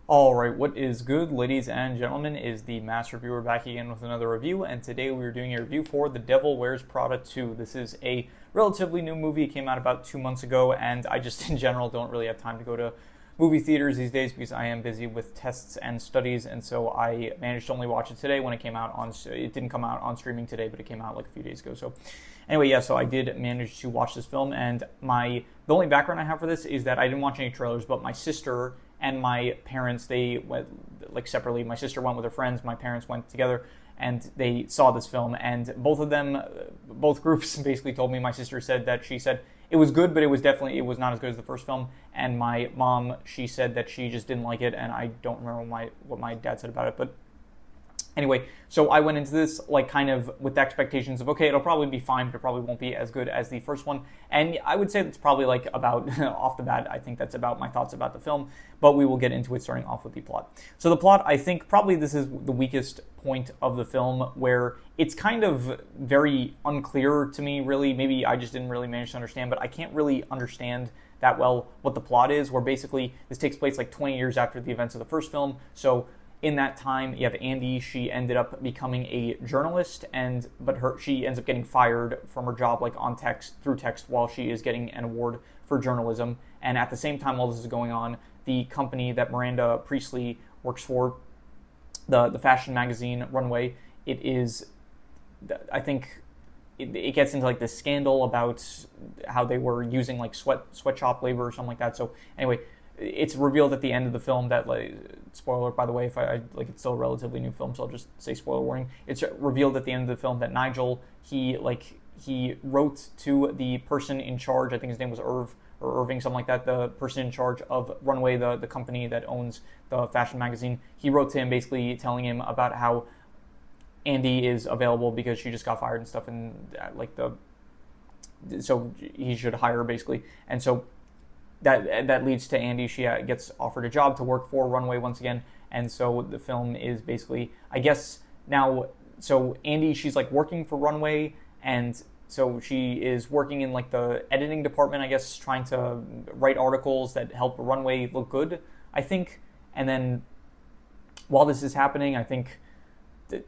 Alright, what is good, ladies and gentlemen, is the Master Reviewer back again with another review, and today we are doing a review for The Devil Wears Prada 2. This is a relatively new movie. It came out about 2 months ago, and I just, in general, don't really have time to go to movie theaters these days because I am busy with tests and studies, and so I managed to only watch it today when it came out on, it didn't come out on streaming today, but it came out like a few days ago, so anyway, yeah, so I did manage to watch this film, and the only background I have for this is that I didn't watch any trailers, but my sister and my parents, they went like separately. My sister went with her friends, my parents went together, and they saw this film, and both groups basically told me. My sister said that she said it was good, but it was not as good as the first film, and my mom, she said that she just didn't like it, and I don't remember what my dad said about it, but anyway, so I went into this like kind of with the expectations of, okay, it'll probably be fine, but it probably won't be as good as the first one. And I would say that's probably like about, off the bat, I think that's about my thoughts about the film, but we will get into it starting off with the plot. So the plot, I think probably this is the weakest point of the film, where it's kind of very unclear to me, really. Maybe I just didn't really manage to understand, but I can't really understand that well what the plot is, where basically this takes place like 20 years after the events of the first film. So in that time, you have Andy. She ended up becoming a journalist, but she ends up getting fired from her job, like through text, while she is getting an award for journalism. And at the same time, while this is going on, the company that Miranda Priestley works for, the fashion magazine Runway, I think it gets into like this scandal about how they were using like sweatshop labor or something like that. So anyway, it's revealed at the end of the film that, like, spoiler by the way, if I like, it's still a relatively new film, so I'll just say spoiler warning. It's revealed at the end of the film that Nigel, he wrote to the person in charge, I think his name was Irving, something like that, the person in charge of Runway, the company that owns the fashion magazine. He wrote to him basically telling him about how Andy is available because she just got fired and stuff, and so he should hire her basically. And so that leads to Andy. She gets offered a job to work for Runway once again, and so the film is basically, I guess now, so Andy, she's like working for Runway, and so she is working in like the editing department, I guess, trying to write articles that help Runway look good, I think. And then while this is happening, I think,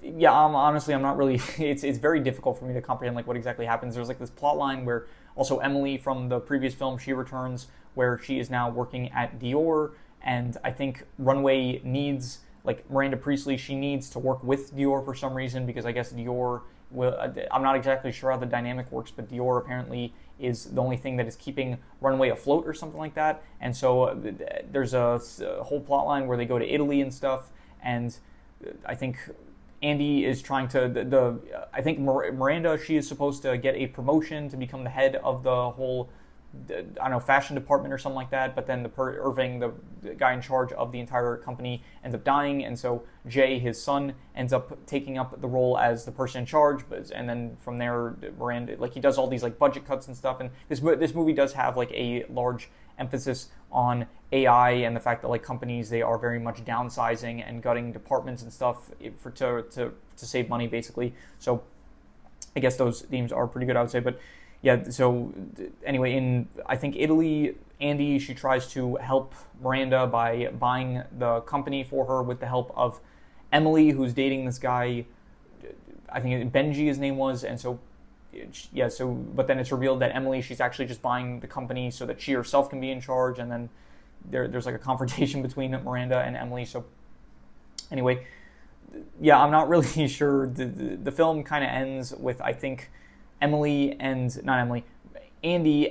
yeah, honestly, I'm not really, it's very difficult for me to comprehend like what exactly happens. There's like this plot line where also Emily from the previous film, she returns, where she is now working at Dior, and I think Runway needs, like, Miranda Priestley, she needs to work with Dior for some reason, because I guess Dior will, I'm not exactly sure how the dynamic works, but Dior apparently is the only thing that is keeping Runway afloat or something like that. And so there's a whole plot line where they go to Italy and stuff, and I think Andy is trying to, I think Miranda, she is supposed to get a promotion to become the head of the whole, I don't know, fashion department or something like that, but then Irving, the guy in charge of the entire company, ends up dying, and so Jay, his son, ends up taking up the role as the person in charge, and then from there, Miranda, like, he does all these like budget cuts and stuff, and this movie does have like a large emphasis on AI and the fact that like companies, they are very much downsizing and gutting departments and stuff to save money basically. So I guess those themes are pretty good, I would say. But yeah, so anyway, in I think Italy, Andy, she tries to help Miranda by buying the company for her with the help of Emily, who's dating this guy, I think Benji his name was, and so yeah, so but then it's revealed that Emily, she's actually just buying the company so that she herself can be in charge, and then there's like a confrontation between Miranda and Emily. So anyway, yeah, I'm not really sure. The film kind of ends with, I think, Andy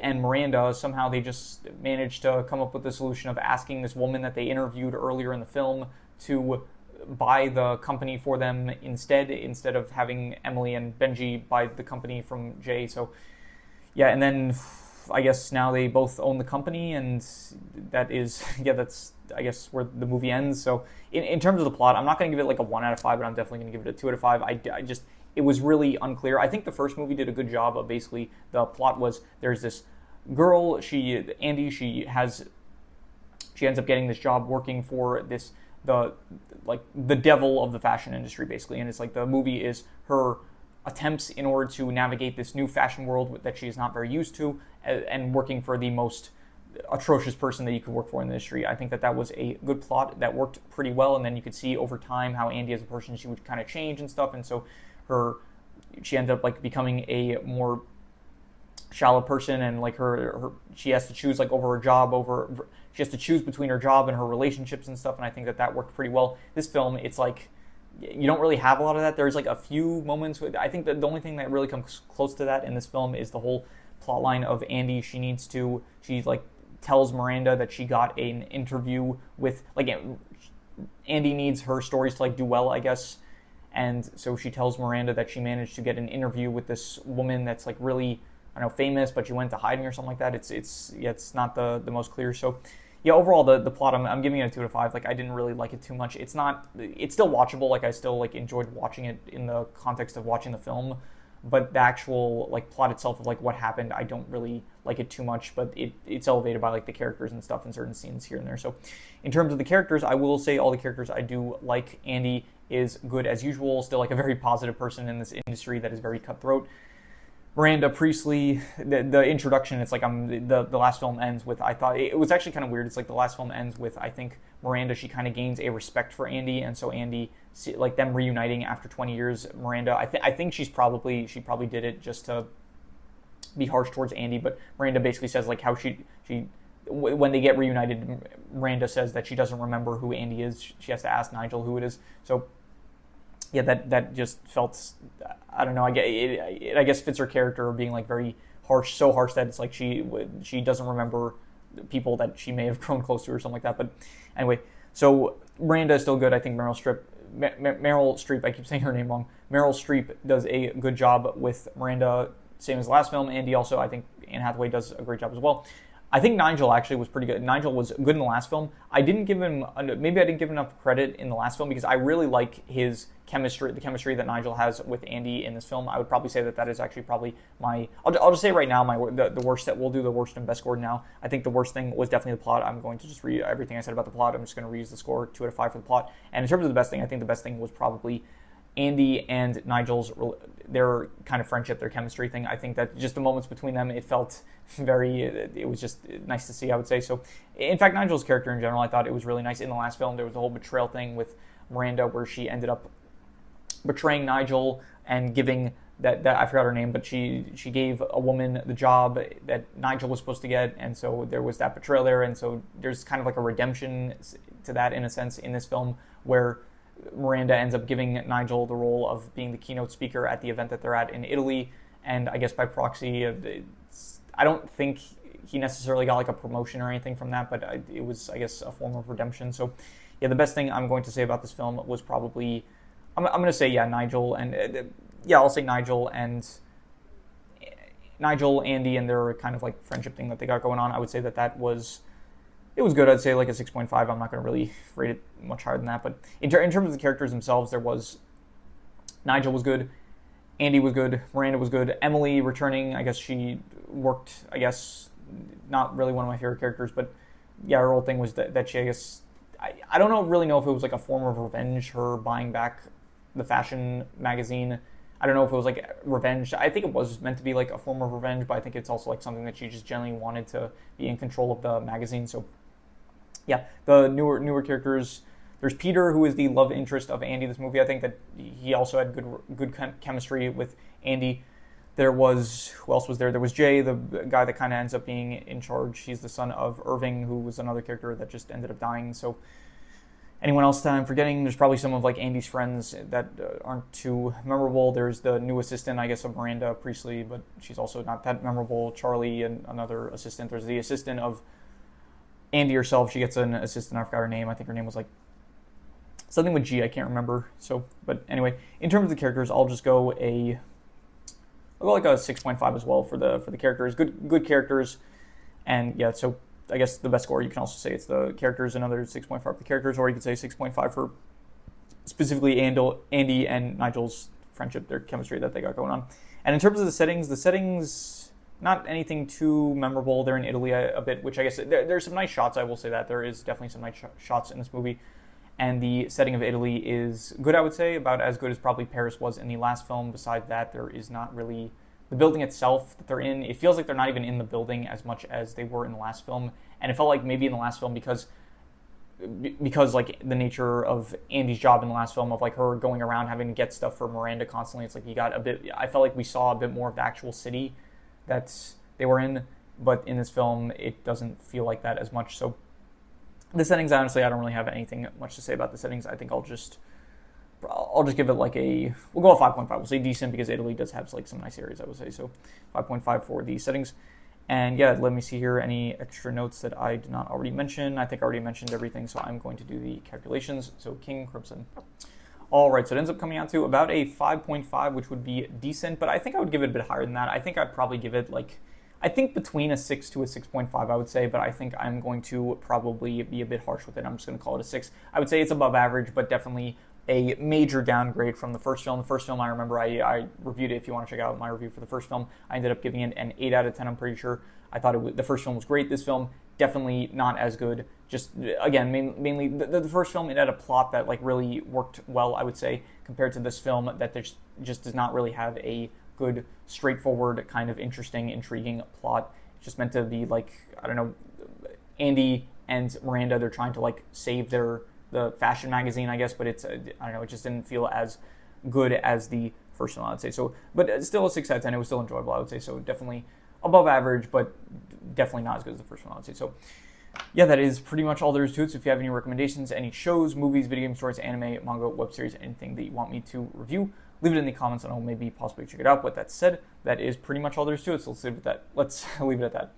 and Miranda, somehow they just managed to come up with the solution of asking this woman that they interviewed earlier in the film to buy the company for them instead of having Emily and Benji buy the company from Jay. So yeah, and then I guess now they both own the company, and that is, yeah, that's, I guess, where the movie ends. So in terms of the plot, I'm not going to give it like a 1 out of 5, but I'm definitely going to give it a 2 out of 5. I just, it was really unclear. I think the first movie did a good job of basically, the plot was, there's this girl, Andy, she ends up getting this job working for the devil of the fashion industry, basically. And it's like the movie is her attempts in order to navigate this new fashion world that she is not very used to, and working for the most atrocious person that you could work for in the industry. I think that that was a good plot that worked pretty well, and then you could see over time how Andy as a person, she would kind of change and stuff, and so she ended up like becoming a more shallow person, and like she has to choose like over her job, she has to choose between her job and her relationships and stuff, and I think that that worked pretty well. This film, it's like you don't really have a lot of that. There's like a few moments I think that the only thing that really comes close to that in this film is the whole plot line of Andy. She like tells Miranda that she got an interview with, like, Andy needs her stories to like do well, I guess, and so she tells Miranda that she managed to get an interview with this woman that's like really, I don't know, famous, but she went to hiding or something like that. It's not the most clear. So yeah, overall the plot, I'm giving it a 2 out of 5. Like, I didn't really like it too much. It's still watchable. Like, I still like enjoyed watching it in the context of watching the film, but the actual like plot itself of like what happened, I don't really like it too much. But it's elevated by like the characters and stuff in certain scenes here and there. So in terms of the characters, I will say all the characters I do like. Andy is good as usual, still like a very positive person in this industry that is very cutthroat. Miranda Priestley, the introduction, it's like the last film ends with, I thought it was actually kind of weird. It's like the last film ends with, I think Miranda, she kind of gains a respect for Andy, and so Andy, like them reuniting after 20 years. Miranda, I think she probably did it just to be harsh towards Andy, but Miranda basically says like how she when they get reunited, Miranda says that she doesn't remember who Andy is. She has to ask Nigel who it is. So yeah, that just felt, I don't know, I guess fits her character of being like very harsh, so harsh that it's like she doesn't remember people that she may have grown close to or something like that. But anyway, so Miranda is still good. I think Meryl Streep, I keep saying her name wrong. Meryl Streep does a good job with Miranda, same as the last film. Andy also, I think Anne Hathaway does a great job as well. I think Nigel actually was pretty good. Nigel was good in the last film. Maybe I didn't give him enough credit in the last film because I really like his chemistry, the chemistry that Nigel has with Andy in this film. I would probably say that is actually probably I'll just say right now, the worst, that we'll do the worst and best score now. I think the worst thing was definitely the plot. I'm going to just read everything I said about the plot. I'm just going to reuse the score, 2 out of 5 for the plot. And in terms of the best thing, I think the best thing was probably Andy and Nigel's, their kind of friendship, their chemistry thing. I think that just the moments between them, it was just nice to see, I would say. So, in fact, Nigel's character in general, I thought it was really nice. In the last film, there was the whole betrayal thing with Miranda where she ended up betraying Nigel and giving that I forgot her name, but she gave a woman the job that Nigel was supposed to get, and so there was that betrayal there, and so there's kind of like a redemption to that in a sense in this film where Miranda ends up giving Nigel the role of being the keynote speaker at the event that they're at in Italy, and I guess by proxy, I don't think he necessarily got like a promotion or anything from that, but it was, I guess, a form of redemption. So yeah, the best thing I'm going to say about this film was probably, I'm going to say, yeah, Nigel, and I'll say Nigel, Andy, and their kind of like friendship thing that they got going on. I would say that was, it was good. I'd say like a 6.5. I'm not going to really rate it much higher than that. But in terms of the characters themselves, Nigel was good, Andy was good, Miranda was good, Emily returning, I guess she worked, I guess, not really one of my favorite characters, but yeah, her whole thing was that she, I guess, I don't really know if it was like a form of revenge, her buying back the fashion magazine. I don't know if it was like revenge. I think it was meant to be like a form of revenge, but I think it's also like something that she just genuinely wanted to be in control of the magazine. So yeah, the newer characters. There's Peter, who is the love interest of Andy in this movie. I think that he also had good chemistry with Andy. Who else was there? There was Jay, the guy that kind of ends up being in charge. He's the son of Irving, who was another character that just ended up dying. So anyone else that I'm forgetting? There's probably some of like Andy's friends that aren't too memorable. There's the new assistant, I guess, of Miranda Priestley, but she's also not that memorable. Charlie and another assistant. There's the assistant of Andy herself. She gets an assistant. I forgot her name. I think her name was like something with G. I can't remember. So, but anyway, in terms of the characters, I'll go like a 6.5 as well for the characters. Good characters, and yeah. So I guess the best score, you can also say it's the characters, another 6.5 for the characters, or you could say 6.5 for specifically Andy and Nigel's friendship, their chemistry that they got going on. And in terms of the settings, not anything too memorable. They're in Italy a bit, which I guess there's some nice shots. I will say that there is definitely some nice shots in this movie. And the setting of Italy is good, I would say, about as good as probably Paris was in the last film. Besides that, there is not really the building itself that they're in, it feels like they're not even in the building as much as they were in the last film. And it felt like maybe in the last film because like the nature of Andy's job in the last film of like her going around having to get stuff for Miranda constantly, it's like you got a bit, I felt like we saw a bit more of the actual city that they were in, but in this film it doesn't feel like that as much. So the settings, honestly, I don't really have anything much to say about the settings. I think I'll just give it like we'll go with 5.5. We'll say decent because Italy does have like some nice areas, I would say. So 5.5 for the settings. And yeah, let me see here any extra notes that I did not already mention. I think I already mentioned everything, so I'm going to do the calculations. So King Crimson. All right, so it ends up coming out to about a 5.5, which would be decent, but I think I would give it a bit higher than that. I think I'd probably give it I think between a 6 to a 6.5, I would say, but I think I'm going to probably be a bit harsh with it. I'm just going to call it a 6. I would say it's above average, but definitely a major downgrade from the first film. The first film, I remember I reviewed it. If you want to check out my review for the first film, I ended up giving it an 8 out of 10, I'm pretty sure. I thought the first film was great. This film, definitely not as good. Just, again, mainly the first film, it had a plot that like really worked well, I would say, compared to this film that just does not really have a good, straightforward, kind of interesting, intriguing plot. It's just meant to be like, I don't know, Andy and Miranda, they're trying to like save the fashion magazine, I guess, but it's, I don't know, it just didn't feel as good as the first one, I would say. So, but still a 6 out of 10, it was still enjoyable, I would say. So definitely above average, but definitely not as good as the first one, I would say. So yeah, that is pretty much all there is to it. So if you have any recommendations, any shows, movies, video game stories, anime, manga, web series, anything that you want me to review, leave it in the comments and I'll maybe possibly check it out. With that said, that is pretty much all there is to it. So let's leave it at that.